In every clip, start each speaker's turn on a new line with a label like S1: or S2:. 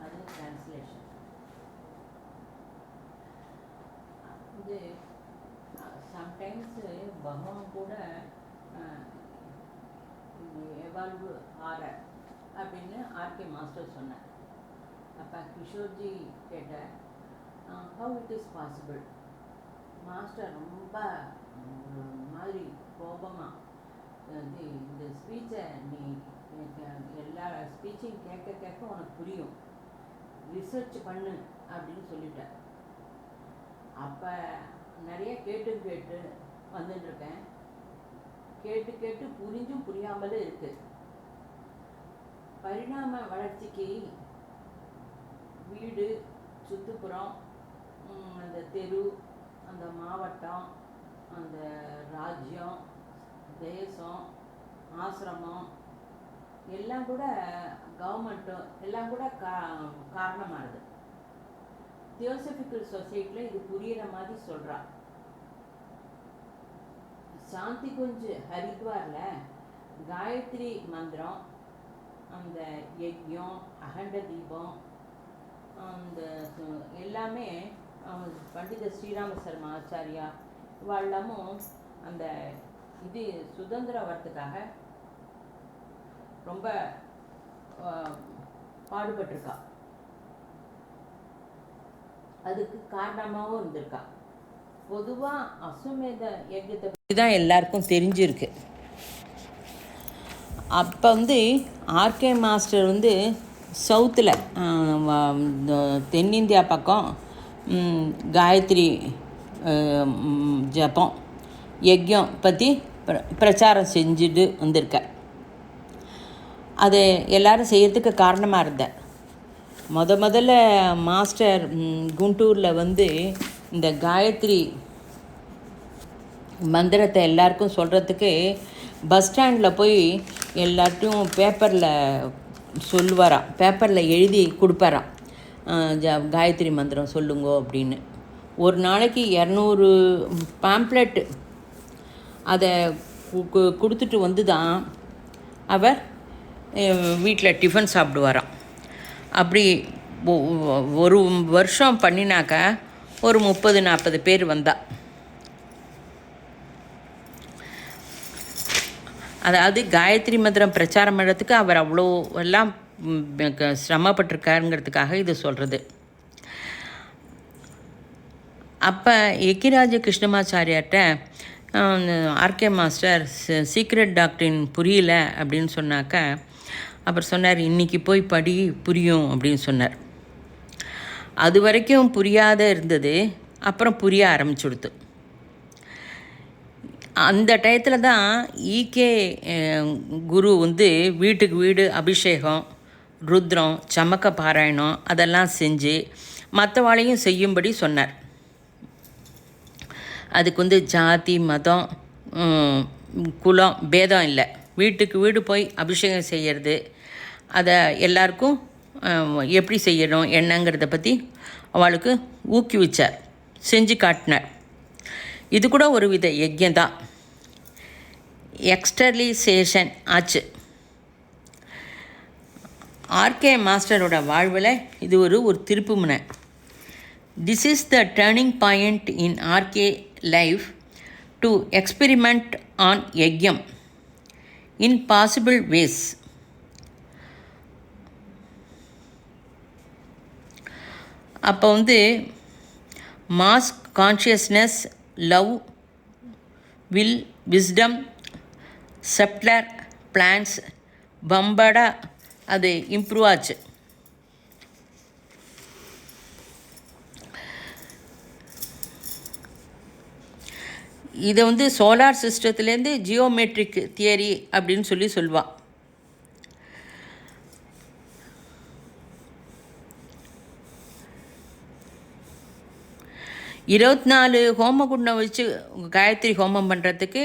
S1: அது டிரான்ஸ்லேஷன். இது சம்டைம்ஸு பகவான் கூட எவால்வ் ஆற அப்படின்னு ஆர்கே மாஸ்டர் சொன்னார். அப்போ கிஷோர்ஜி கேட்ட how it is possible. Master ரொம்ப ஒரு மாதிரி கோபமாக இந்த ஸ்பீச்சை நீ எல்லா ஸ்பீச்சையும் கேட்க கேட்க உனக்கு புரியும், ரிசர்ச் பண்ணு அப்படின்னு சொல்லிட்டேன். அப்போ நிறைய கேட்டு வந்துட்டுருக்கேன். கேட்டு புரிஞ்சும் புரியாமலே இருக்கு. பரிணாம வளர்ச்சிக்கு வீடு, சுற்றுப்புறம், அந்த தெரு, அந்த மாவட்டம், அந்த ராஜ்யம், தேசம், ஆசிரமம் எல்லாம் கூட கவர்மெண்ட்டும் எல்லாம் கூட காரணமாகுது. தியோசபிக்கல் சொசைட்டியில் இது புரியிற மாதிரி சொல்கிறா. சாந்தி குஞ்ச் ஹரித்வாரில் காயத்ரி மந்திரம், அந்த யஜ்யம், அகண்ட தீபம், அந்த எல்லாமே பண்டித ஸ்ரீராம சர்மா ஆச்சாரியா இவாழ்லாமும் அந்த இது சுதந்திரம் வரத்துக்காக ரொம்ப பாடுபட்டிருக்கா. அதுக்கு காரணமாகவும் இருந்திருக்கா. பொதுவாக அஸ்வமேத யஜ்யத்தை பற்றி தான் எல்லாருக்கும் தெரிஞ்சிருக்கு. அப்போ ஆர்கே மாஸ்டர் சவுத்தில் தென்னிந்தியா பக்கம் காயத்ரி ஜபம், யஜ்யம் பற்றி பிரச்சாரம் செஞ்சுட்டு வந்திருக்க. அது எல்லோரும் செய்கிறதுக்கு காரணமாக இருந்த. முதல்ல மாஸ்டர் குண்டூரில் இந்த காயத்ரி மந்திரத்தை எல்லாருக்கும் சொல்கிறதுக்கு பஸ் ஸ்டாண்டில் போய் எல்லார்ட்டையும் பேப்பரில் சொல்லுவாராம், பேப்பரில் எழுதி கொடுப்பாராம், காயத்ரி மந்திரம் சொல்லுங்கோ அப்படின்னு. ஒரு நாளைக்கு 200 பேம்ப்ளெட்டு அதை கொடுத்துட்டு தான் அவர் வீட்டில் டிஃபன் சாப்பிடுவாராம். அப்படி ஒரு வருஷம் பண்ணினாக்கா ஒரு 30-40 பேர் வந்தா. அதாவது காயத்ரி மந்திரம் பிரச்சாரம் பண்ணுறதுக்கு அவர் அவ்வளோ எல்லாம் சிரமப்பட்டிருக்காருங்கிறதுக்காக இது சொல்கிறது. அப்போ எக்கிராஜ கிருஷ்ணமாச்சாரியார்கிட்ட ஆர்கே மாஸ்டர் சீக்ரெட் டாக்டரின் புரியல அப்படின்னு சொன்னாக்கா அவர் சொன்னார், இன்றைக்கி போய் படி புரியும் அப்படின்னு சொன்னார். அது வரைக்கும் புரியாத இருந்தது, அப்புறம் புரிய ஆரம்பிச்சுடுது. அந்த டயத்தில் தான் ஈகே குரு வீட்டுக்கு வீடு அபிஷேகம், ருத்ரம், சமக்க பாராயணம் அதெல்லாம் செஞ்சு மற்றவாளையும் செய்யும்படி சொன்னார். அதுக்கு ஜாதி, மதம், குலம் பேதம் இல்லை. வீட்டுக்கு வீடு போய் அபிஷேகம் செய்கிறது, அதை எல்லாருக்கும் எப்படி செய்யணும் என்னங்கிறத பற்றி அவளுக்கு ஊக்குவிச்சார், செஞ்சு காட்டினார். இது கூட ஒரு வித யஜ்யந்தான், எக்ஸ்டர்லைசேஷன் ஆச்சு. ஆர்கே மாஸ்டரோட வாழ்வில் இது ஒரு திருப்பு முனை. This is the turning point in our life to experiment on yajnam in possible ways. அப்போ mass consciousness, love, will, wisdom, செப்ட்லர் பிளான்ஸ் பம்படா அது இம்ப்ரூவ் ஆச்சு. இதை சோலார் சிஸ்டத்துலேருந்து ஜியோமெட்ரிக் தியரி அப்படின்னு சொல்லுவாள். இருபத்தி ஹோமகுண்டம் வச்சு காயத்ரி ஹோமம் பண்ணுறதுக்கு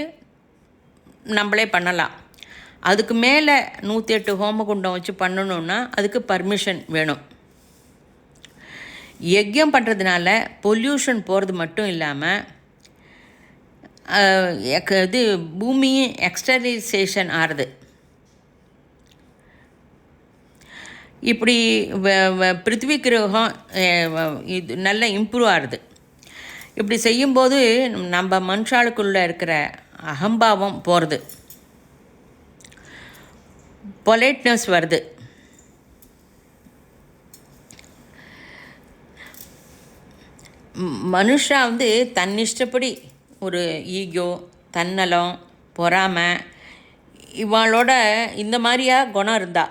S1: நம்மளே பண்ணலாம். அதுக்கு மேலே 108 ஹோமகுண்டம் வச்சு பண்ணணுன்னா அதுக்கு பர்மிஷன் வேணும். யஜ்யம் பண்ணுறதுனால பொல்யூஷன் போகிறது மட்டும் இல்லாமல் இது பூமியும் எக்ஸ்டர்லைசேஷன் ஆறுது. இப்படி பிருத்திவி கிரகம் இது நல்லா இம்ப்ரூவ் ஆகுது. இப்படி செய்யும்போது நம்ம மனுஷாளுக்குள்ளே இருக்கிற அகம்பாவம் போகிறது, பொலைட்னஸ் வருது. மனுஷா தன்னிஷ்டப்படி ஒரு ஈகோ, தன்னலம், பொறாமை இவாளோட இந்த மாதிரியா குணம் இருந்தா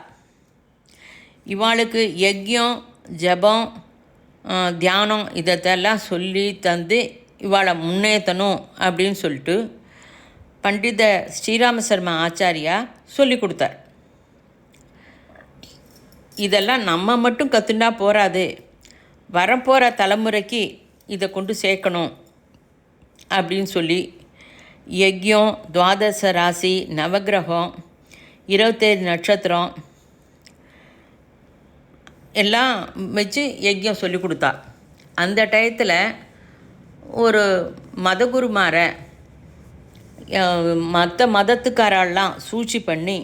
S1: இவாளுக்கு யஜ்யம், ஜபம், தியானம் இதெல்லாம் சொல்லி தந்து இவாளை முன்னேற்றணும் அப்படின்னு சொல்லிட்டு பண்டித ஸ்ரீராம சர்மா ஆச்சாரியா சொல்லி கொடுத்தார். இதெல்லாம் நம்ம மட்டும் கற்றுண்டா போகாது, வரப்போகிற தலைமுறைக்கு இதை கொண்டு சேர்க்கணும் அப்படின்னு சொல்லி யஜ்யம், துவாதச ராசி, நவகிரகம், 27 நட்சத்திரம் எல்லாம் வச்சு யஜ்யம் சொல்லி கொடுத்தா. அந்த டயத்தில் ஒரு மதகுருமாரை மற்ற மதத்துக்காரெல்லாம் சூழ்ச்சி பண்ணி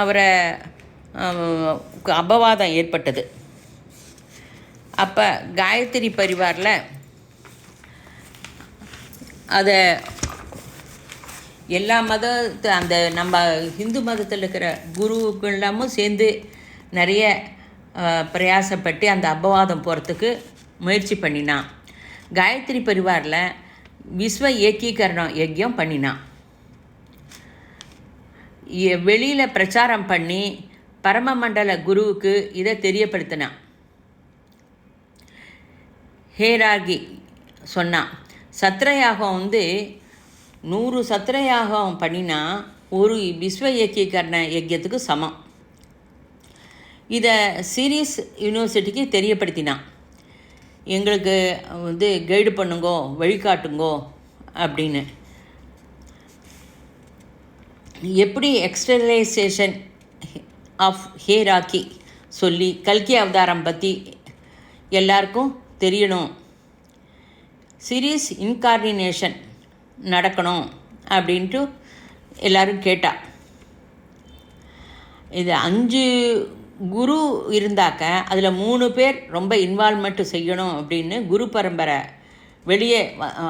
S1: அவரை அபவாதம் ஏற்பட்டது. அப்போ காயத்ரி பரிவாரில் அதை எல்லா அந்த நம்ம ஹிந்து மதத்தில் இருக்கிற குருக்கெல்லாமும் சேர்ந்து நிறைய பிரயாசப்பட்டு அந்த அபவாதம் போகிறதுக்கு முயற்சி பண்ணினான். காயத்ரி பரிவாரில் விஸ்வ ஏக்கீகரணம் யஜ்யம் பண்ணினான். வெளியில் பிரச்சாரம் பண்ணி பரமமண்டல குருவுக்கு இதை தெரியப்படுத்தினான். ஹேராகி சொன்னான், சத்திரயாகம் 100 சத்திரயாகம் பண்ணினா ஒரு விஸ்வ ஏக்கீகரண யஜ்யத்துக்கு சமம். இதை சீரியஸ் யூனிவர்சிட்டிக்கு தெரியப்படுத்தினான். எங்களுக்கு கைடு பண்ணுங்கோ, வழிகாட்டுங்கோ அப்படின்னு. எப்படி எக்ஸ்டர்னலைசேஷன் ஆஃப் ஹேராக்கி சொல்லி கல்கி அவதாரம் பற்றி எல்லாருக்கும் தெரியணும், சீரியஸ் இன்கார்டினேஷன் நடக்கணும் அப்படின்ட்டு எல்லோரும் கேட்டா. இது 5 குரு இருந்தாக்க அதில் 3 பேர் ரொம்ப இன்வால்மெண்ட்டு செய்யணும் அப்படின்னு குரு பரம்பரை வெளியே,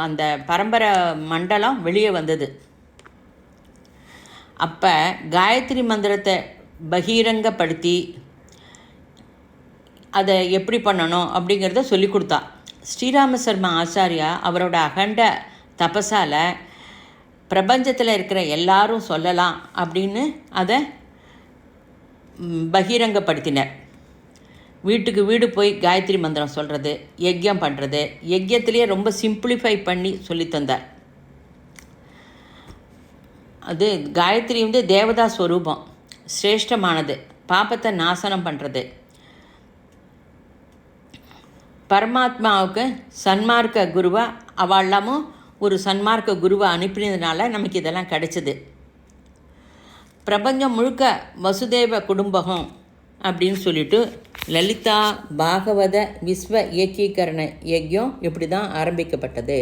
S1: அந்த பரம்பரை மண்டலம் வெளியே வந்தது. அப்போ காயத்ரி மந்திரத்தை பகிரங்கப்படுத்தி அதை எப்படி பண்ணணும் அப்படிங்கிறத சொல்லி கொடுத்தா. ஸ்ரீராம சர்மா ஆச்சாரியா அவரோட அகண்ட தபஸால் பிரபஞ்சத்தில் இருக்கிற எல்லாரும் சொல்லலாம் அப்படின்னு அதை பகிரங்கப்படுத்தினர். வீட்டுக்கு வீடு போய் காயத்ரி மந்திரம் சொல்கிறது, யஜ்யம் பண்ணுறது, யஜ்யத்திலே ரொம்ப சிம்பிளிஃபை பண்ணி சொல்லித்தந்தார். அது காயத்ரி தேவதா ஸ்வரூபம், சிரேஷ்டமானது, பாப்பத்தை நாசனம் பண்ணுறது. பரமாத்மாவுக்கு சன்மார்க்க குருவாக அவளாமும் ஒரு சன்மார்க்க குருவை அனுப்பினதுனால நமக்கு இதெல்லாம் கிடைச்சிது. பிரபஞ்சம் முழுக்க வசுதேவ குடும்பகம் அப்படின்னு சொல்லிட்டு லலிதா பாகவத விஸ்வ ஏக்கீகரண யஜ்யம் இப்படி தான் ஆரம்பிக்கப்பட்டது.